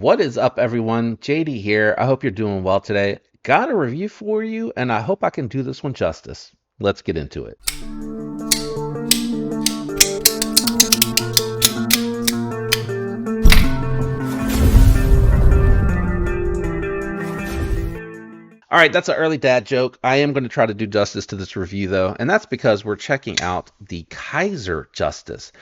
What is up, everyone? JD here. I hope you're doing well today. Got a review for you, and I hope I can do this one justice. Let's get into it. All right, that's an early dad joke. I am going to try to do justice to this review, though, and that's because we're checking out the Kizer Justice.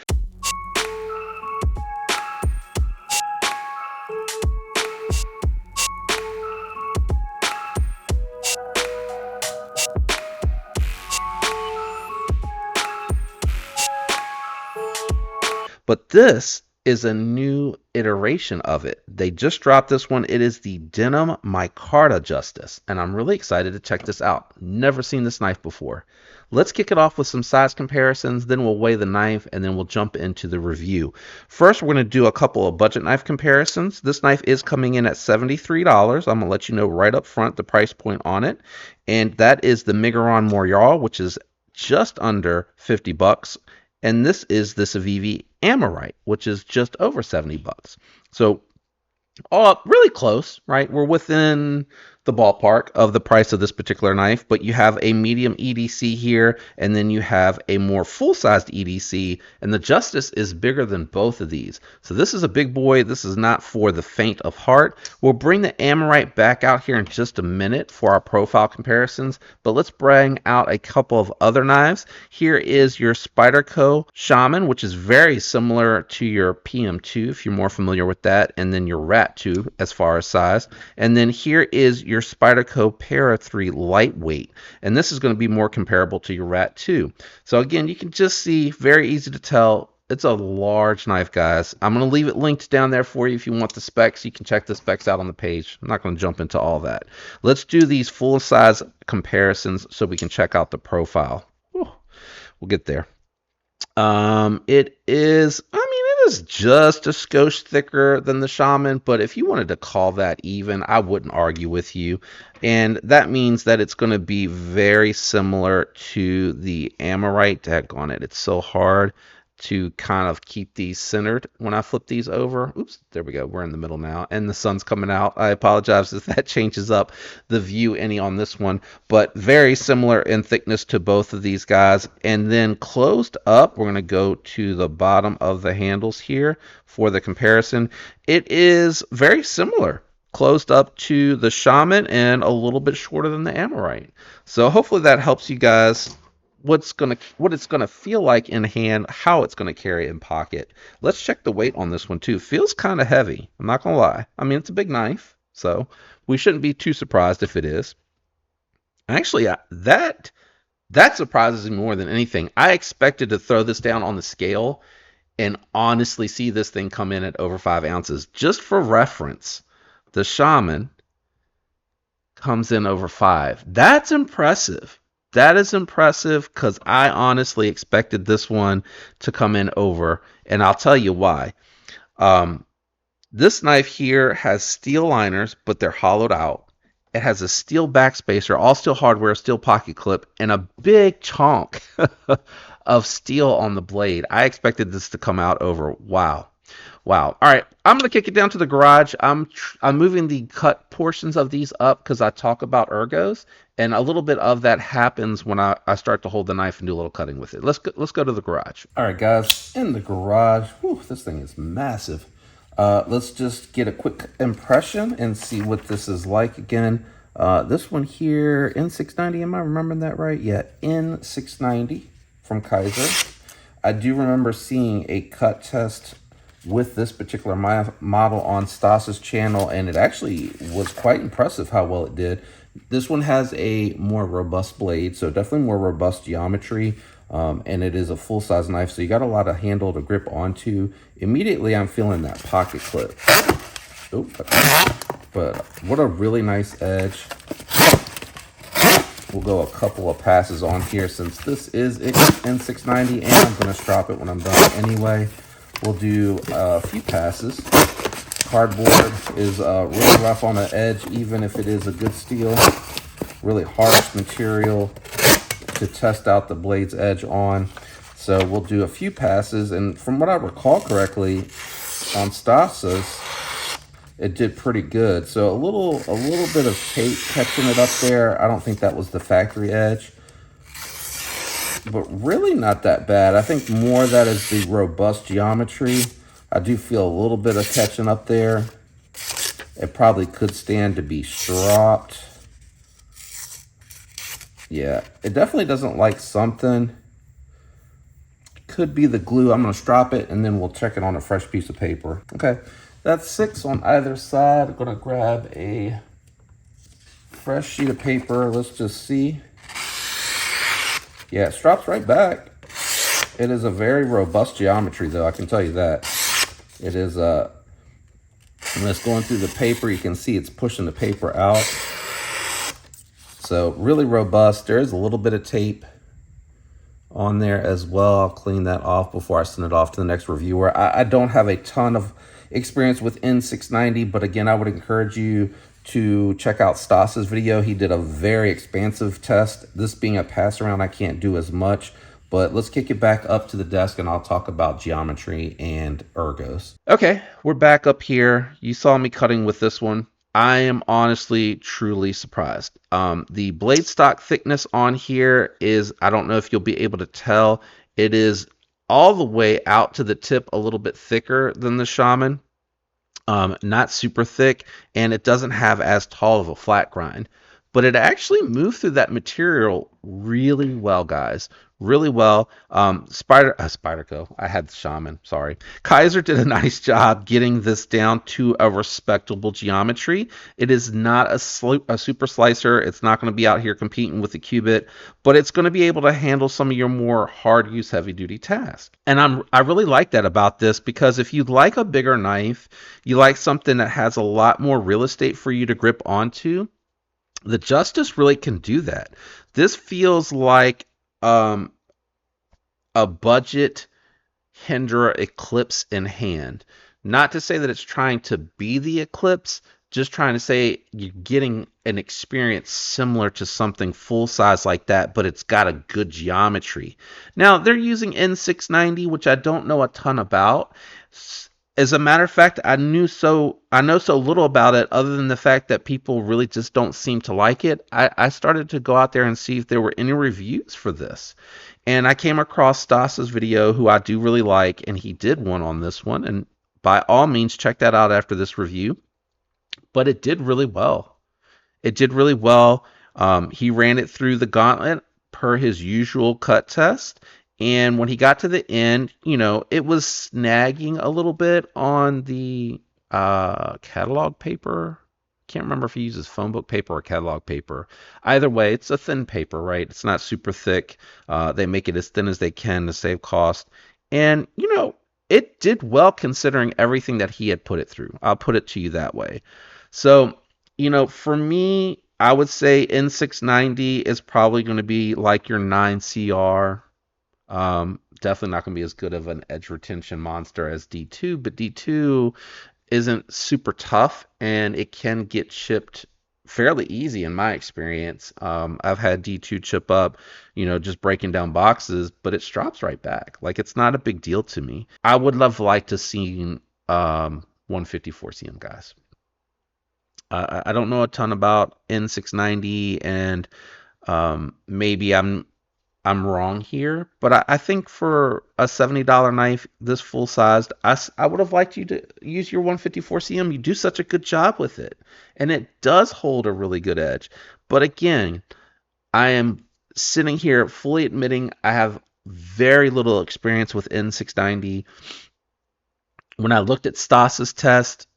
But this is a new iteration of it. They just dropped this one. It is the Denim Micarta Justice, and I'm really excited to check this out. Never seen this knife before. Let's kick it off with some size comparisons, then we'll weigh the knife, and then we'll jump into the review. First, we're going to do a couple of budget knife comparisons. This knife is coming in at $73. I'm going to let you know right up front the price point on it, and that is the Miguron Royale, which is just under 50 bucks. And this is the Civivi Amorite, which is just over 70 bucks. So all really close, right? We're within the ballpark of the price of this particular knife, but you have a medium EDC here, and then you have a more full-sized EDC, and the Justice is bigger than both of these. So this is a big boy. This is not for the faint of heart. We'll bring the Amorite back out here in just a minute for our profile comparisons, but let's bring out a couple of other knives. Here is your Spyderco Shaman, which is very similar to your PM2, if you're more familiar with that, and then your Rat 2 as far as size. And then here is your Spyderco Para 3 Lightweight, and this is going to be more comparable to your Rat 2. So again, you can just see, very easy to tell, it's a large knife, guys. I'm going to leave it linked down there for you if you want the specs. You can check the specs out on the page. I'm not going to jump into all that. Let's do these full size comparisons so we can check out the profile. Whew, we'll get there. It is just a skosh thicker than the Shaman, but if you wanted to call that even, I wouldn't argue with you. And that means that it's going to be very similar to the Amorite. Daggone it, it's so hard to kind of keep these centered when I flip these over. Oops, there we go. We're in the middle now, and the sun's coming out. I apologize if that changes up the view any on this one, but very similar in thickness to both of these guys. And then closed up, we're going to go to the bottom of the handles here for the comparison. It is very similar. Closed up to the Shaman and a little bit shorter than the Amorite. So hopefully that helps you guys what it's gonna feel like in hand, how it's gonna carry in pocket. Let's check the weight on this one too. Feels kind of heavy, I'm not gonna lie. I mean, it's a big knife, so we shouldn't be too surprised if it is. Actually, that surprises me more than anything. I expected to throw this down on the scale and honestly see this thing come in at over 5 ounces. Just for reference, the Shaman comes in over 5. That's impressive. That is impressive because I honestly expected this one to come in over, and I'll tell you why. This knife here has steel liners, but they're hollowed out. It has a steel backspacer, all steel hardware, steel pocket clip, and a big chunk of steel on the blade. I expected this to come out over. Wow. All right, I'm going to kick it down to the garage. I'm moving the cut portions of these up because I talk about ergos, and a little bit of that happens when I start to hold the knife and do a little cutting with it. Let's go to the garage. All right, guys, in the garage. Whew, this thing is massive. Let's just get a quick impression and see what this is like again. This one here, N690, am I remembering that right? Yeah, N690 from Kizer. I do remember seeing a cut test with this particular model on Stas's channel, and it actually was quite impressive how well it did. This one has a more robust blade, so definitely more robust geometry, and it is a full-size knife, so you got a lot of handle to grip onto. Immediately, I'm feeling that pocket clip. Oh, but what a really nice edge. We'll go a couple of passes on here since this is N690, and I'm going to strop it when I'm done anyway. We'll do a few passes. Cardboard is really rough on the edge, even if it is a good steel. Really harsh material to test out the blade's edge on. So we'll do a few passes, and from what I recall correctly, on Stas's, it did pretty good. So a little bit of tape catching it up there. I don't think that was the factory edge, but really not that bad. I think more that is the robust geometry. I do feel a little bit of catching up there. It probably could stand to be stropped. Yeah, it definitely doesn't like something. Could be the glue. I'm going to strop it and then we'll check it on a fresh piece of paper. Okay, that's 6 on either side. I'm going to grab a fresh sheet of paper. Let's just see. Yeah, it strops right back. It is a very robust geometry, though, I can tell you that. It is, when it's going through the paper, you can see it's pushing the paper out. So really robust. There is a little bit of tape on there as well. I'll clean that off before I send it off to the next reviewer. I don't have a ton of experience with N690, but again, I would encourage you to check out Stas's video. He did a very expansive test. This being a pass around, I can't do as much, but let's kick it back up to the desk and I'll talk about geometry and ergos. Okay, we're back up here. You saw me cutting with this one. I am honestly, truly surprised. The blade stock thickness on here is, I don't know if you'll be able to tell, it is all the way out to the tip, a little bit thicker than the Shaman. Not super thick, and it doesn't have as tall of a flat grind. But it actually moved through that material really well, guys. Really well. Spyderco. I had the Shaman, sorry. Kizer did a nice job getting this down to a respectable geometry. It is not a super slicer. It's not going to be out here competing with the Cubit, but it's going to be able to handle some of your more hard use, heavy duty tasks. And I really like that about this, because if you like a bigger knife, you like something that has a lot more real estate for you to grip onto, the Justice really can do that. This feels like a budget Hendra Eclipse in hand. Not to say that it's trying to be the Eclipse, just trying to say you're getting an experience similar to something full size like that, but it's got a good geometry. Now, they're using N690, which I don't know a ton about. As a matter of fact, I know so little about it, other than the fact that people really just don't seem to like it. I started to go out there and see if there were any reviews for this. And I came across Stas's video, who I do really like, and he did one on this one. And by all means, check that out after this review. But it did really well. It did really well. He ran it through the gauntlet per his usual cut test. And when he got to the end, it was snagging a little bit on the catalog paper. Can't remember if he uses phone book paper or catalog paper. Either way, it's a thin paper, right? It's not super thick. They make it as thin as they can to save cost. And, it did well considering everything that he had put it through. I'll put it to you that way. So, for me, I would say N690 is probably going to be like your 9CR. Definitely not going to be as good of an edge retention monster as D2, but D2 isn't super tough and it can get chipped fairly easy in my experience. I've had D2 chip up, just breaking down boxes, but it drops right back. Like, it's not a big deal to me. I would have liked to see 154 CM guys. I don't know a ton about N690, and maybe I'm wrong here, but I think for a $70 knife, this full sized, I would have liked you to use your 154 CM. You do such a good job with it, and it does hold a really good edge. But again, I am sitting here fully admitting I have very little experience with N690. When I looked at Stas's test,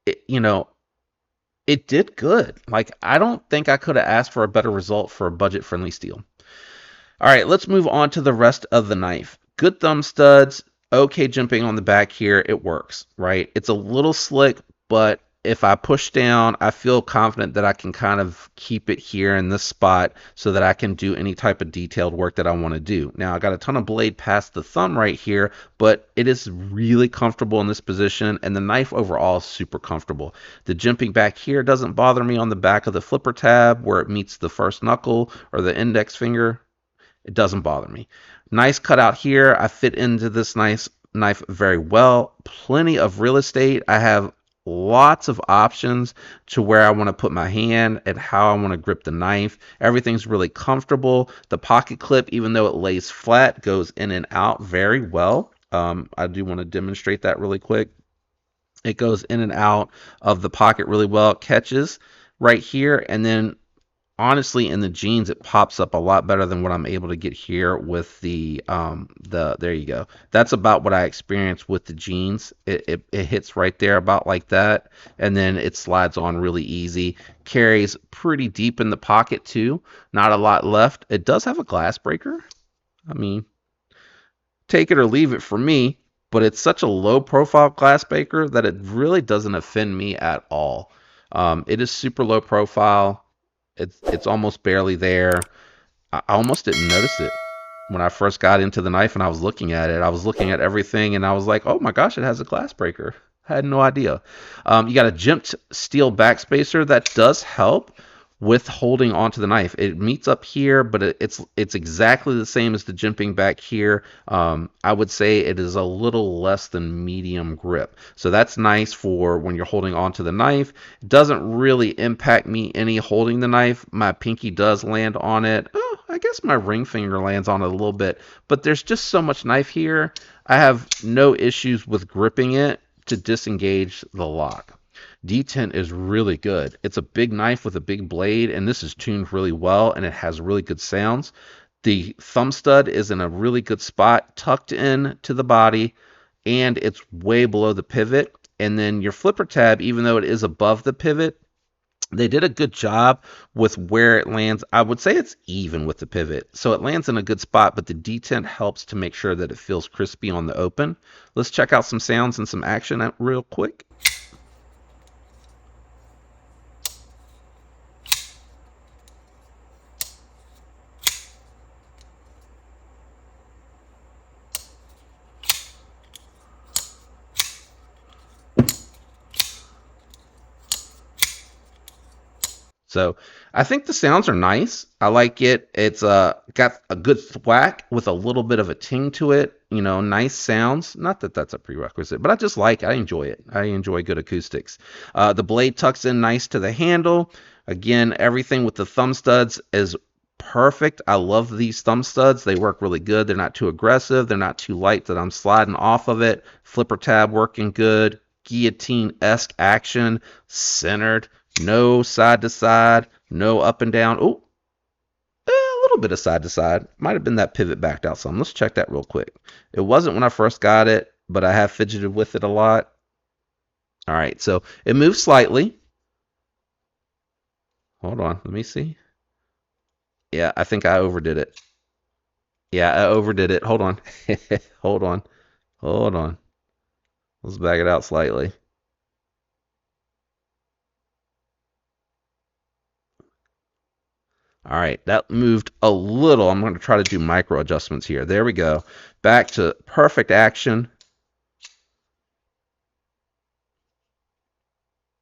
it did good. Like, I don't think I could have asked for a better result for a budget-friendly steel. All right, let's move on to the rest of the knife. Good thumb studs, okay jimping on the back here, it works, right? It's a little slick, but if I push down, I feel confident that I can kind of keep it here in this spot so that I can do any type of detailed work that I want to do. Now, I got a ton of blade past the thumb right here, but it is really comfortable in this position, and the knife overall is super comfortable. The jimping back here doesn't bother me on the back of the flipper tab where it meets the first knuckle or the index finger. It doesn't bother me. Nice cutout here. I fit into this nice knife very well. Plenty of real estate. I have lots of options to where I want to put my hand and how I want to grip the knife. Everything's really comfortable. The pocket clip, even though it lays flat, goes in and out very well. I do want to demonstrate that really quick. It goes in and out of the pocket really well. It catches right here, and then honestly in the jeans it pops up a lot better than what I'm able to get here with the there you go. That's about what I experienced with the jeans. It hits right there about like that, and then it slides on really easy. Carries pretty deep in the pocket too. Not a lot left. It does have a glass breaker. I mean, take it or leave it for me, but it's such a low profile glass breaker that it really doesn't offend me at all. It is super low profile. It's almost barely there. I almost didn't notice it when I first got into the knife and I was looking at it. I was looking at everything and I was like, oh my gosh, it has a glass breaker. I had no idea. You got a jimped steel backspacer that does help with holding onto the knife. It meets up here, but it's exactly the same as the jimping back here. I would say it is a little less than medium grip. So that's nice for when you're holding onto the knife. It doesn't really impact me any holding the knife. My pinky does land on it. Oh, I guess my ring finger lands on it a little bit, but there's just so much knife here. I have no issues with gripping it to disengage the lock. Detent is really good. It's a big knife with a big blade, and this is tuned really well, and it has really good sounds. The thumb stud is in a really good spot, tucked in to the body, and it's way below the pivot. And then your flipper tab, even though it is above the pivot, they did a good job with where it lands. I would say it's even with the pivot. So it lands in a good spot, but the detent helps to make sure that it feels crispy on the open. Let's check out some sounds and some action real quick. So I think the sounds are nice. I like it. It's got a good thwack with a little bit of a ting to it. You know, nice sounds. Not that that's a prerequisite, but I just like it. I enjoy it. I enjoy good acoustics. The blade tucks in nice to the handle. Again, everything with the thumb studs is perfect. I love these thumb studs. They work really good. They're not too aggressive. They're not too light that I'm sliding off of it. Flipper tab working good. Guillotine-esque action. Centered. No side to side, no up and down. Oh, a little bit of side to side. Might have been that pivot backed out some. Let's check that real quick. It wasn't when I first got it, but I have fidgeted with it a lot. All right, so it moves slightly. Hold on, let me see. Yeah, I think I overdid it. Yeah, I overdid it. Hold on. Hold on. Hold on. Let's back it out slightly. All right, that moved a little. I'm going to try to do micro adjustments here. There we go. Back to perfect action.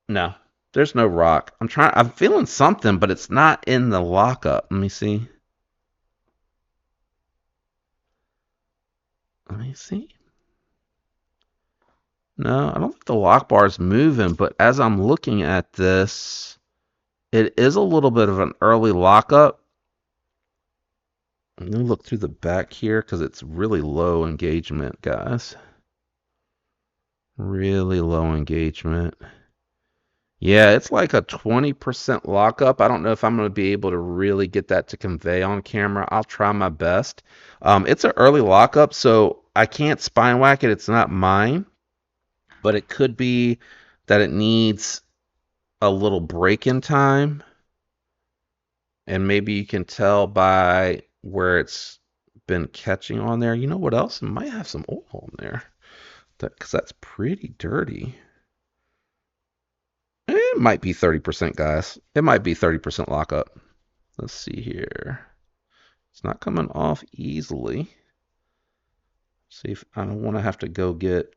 No, there's no rock. I'm feeling something, but it's not in the lockup. Let me see. Let me see. No, I don't think the lock bar is moving, but as I'm looking at this, it is a little bit of an early lockup. Let me look through the back here because it's really low engagement, guys. Really low engagement. Yeah, it's like a 20% lockup. I don't know if I'm going to be able to really get that to convey on camera. I'll try my best. It's an early lockup, so I can't spine whack it. It's not mine, but it could be that it needs a little break in time. And maybe you can tell by where it's been catching on there. You know what else? It might have some oil on there because that's pretty dirty. It might be 30%, guys. It might be 30% lockup. Let's see here. It's not coming off easily. See if I don't want to have to go get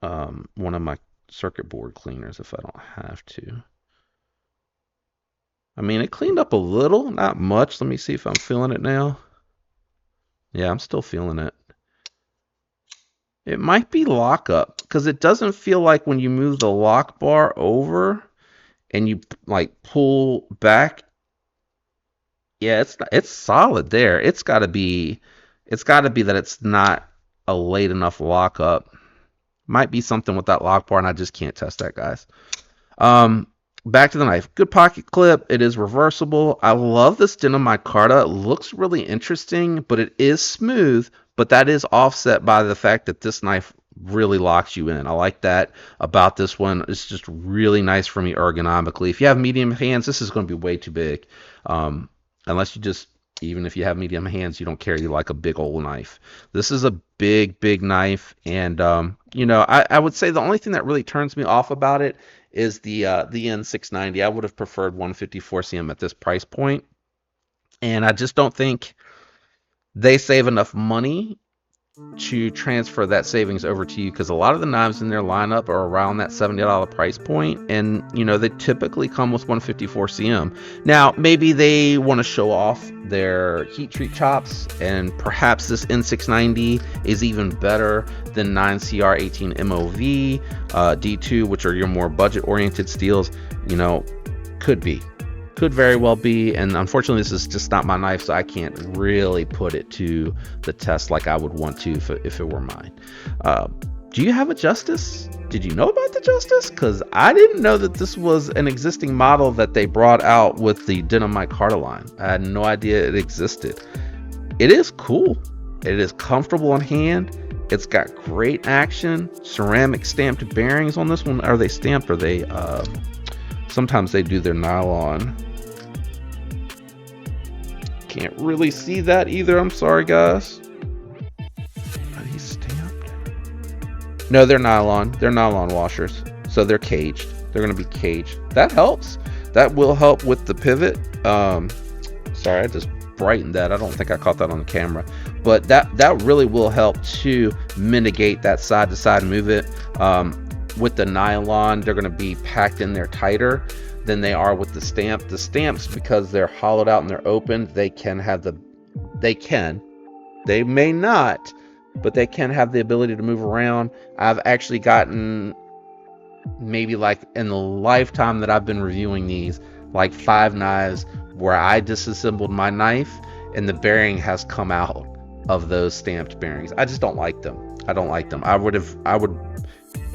one of my circuit board cleaners if I don't have to. I mean, it cleaned up a little, not much. Let me see if I'm feeling it now. Yeah, I'm still feeling it. It might be lockup because it doesn't feel like when you move the lock bar over and you like pull back. Yeah, it's solid there. It's got to be that it's not a late enough lockup. Might be something with that lock bar, and I just can't test that, guys. Um, Back to the knife. Good pocket clip. It is reversible. I love this denim micarta. It looks really interesting, but it is smooth. But that is offset by the fact that this knife really locks you in. I like that about this one. It's just really nice for me ergonomically. If you have medium hands, this is going to be way too big. Unless you just, even if you have medium hands, you don't carry like a big old knife. This is a big knife, and I would say the only thing that really turns me off about it is the N690. I would have preferred 154 cm at this price point, and I just don't think they save enough money to transfer that savings over to you, because a lot of the knives in their lineup are around that $70 price point, and they typically come with 154 cm. Now maybe they want to show off their heat treat chops, and perhaps this N690 is even better than 9CR18 MOV D2, which are your more budget oriented steels. Could very well be, and unfortunately this is just not my knife, so I can't really put it to the test like I would want to if it were mine. Do you have a Justice? Did you know about the Justice? Because I didn't know that this was an existing model that they brought out with the denim micarta line. I had no idea it existed. It is cool. It is comfortable in hand. It's got great action. Ceramic stamped bearings on this one. Are they stamped? Or they sometimes they do their nylon. Can't really see that either. I'm sorry, guys. Are these stamped? No, they're nylon. They're nylon washers. So they're caged. They're going to be caged. That helps. That will help with the pivot. Sorry, I just brightened that. I don't think I caught that on the camera. But that really will help to mitigate that side-to-side movement. With the nylon, they're going to be packed in there tighter than they are with the stamp. The stamps, because they're hollowed out and they're open, they may not, but they can have the ability to move around. I've actually gotten, maybe like in the lifetime that I've been reviewing these, like 5 knives where I disassembled my knife and the bearing has come out of those stamped bearings. I just don't like them. I would,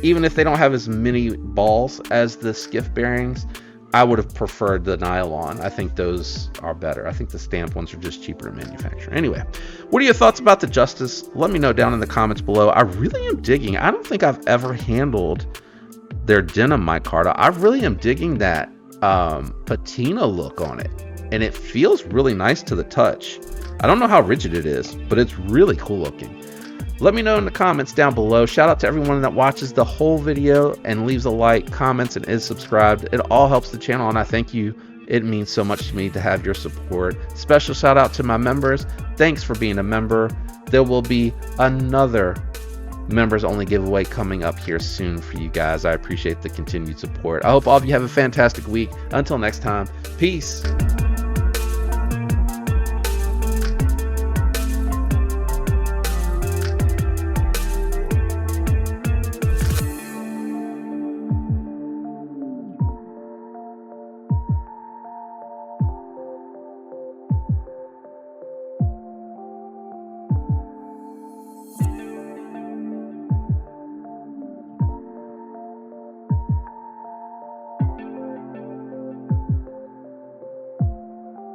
even if they don't have as many balls as the skiff bearings, I would have preferred the nylon. I think those are better. I think the stamped ones are just cheaper to manufacture. Anyway, what are your thoughts about the Justice? Let me know down in the comments below. I really am digging. I don't think I've ever handled their denim micarta. I really am digging that patina look on it, and it feels really nice to the touch. I don't know how rigid it is, but it's really cool looking. Let me know in the comments down below. Shout out to everyone that watches the whole video and leaves a like, comments, and is subscribed. It all helps the channel, and I thank you. It means so much to me to have your support. Special shout out to my members. Thanks for being a member. There will be another members only giveaway coming up here soon for you guys. I appreciate the continued support. I hope all of you have a fantastic week. Until next time, peace.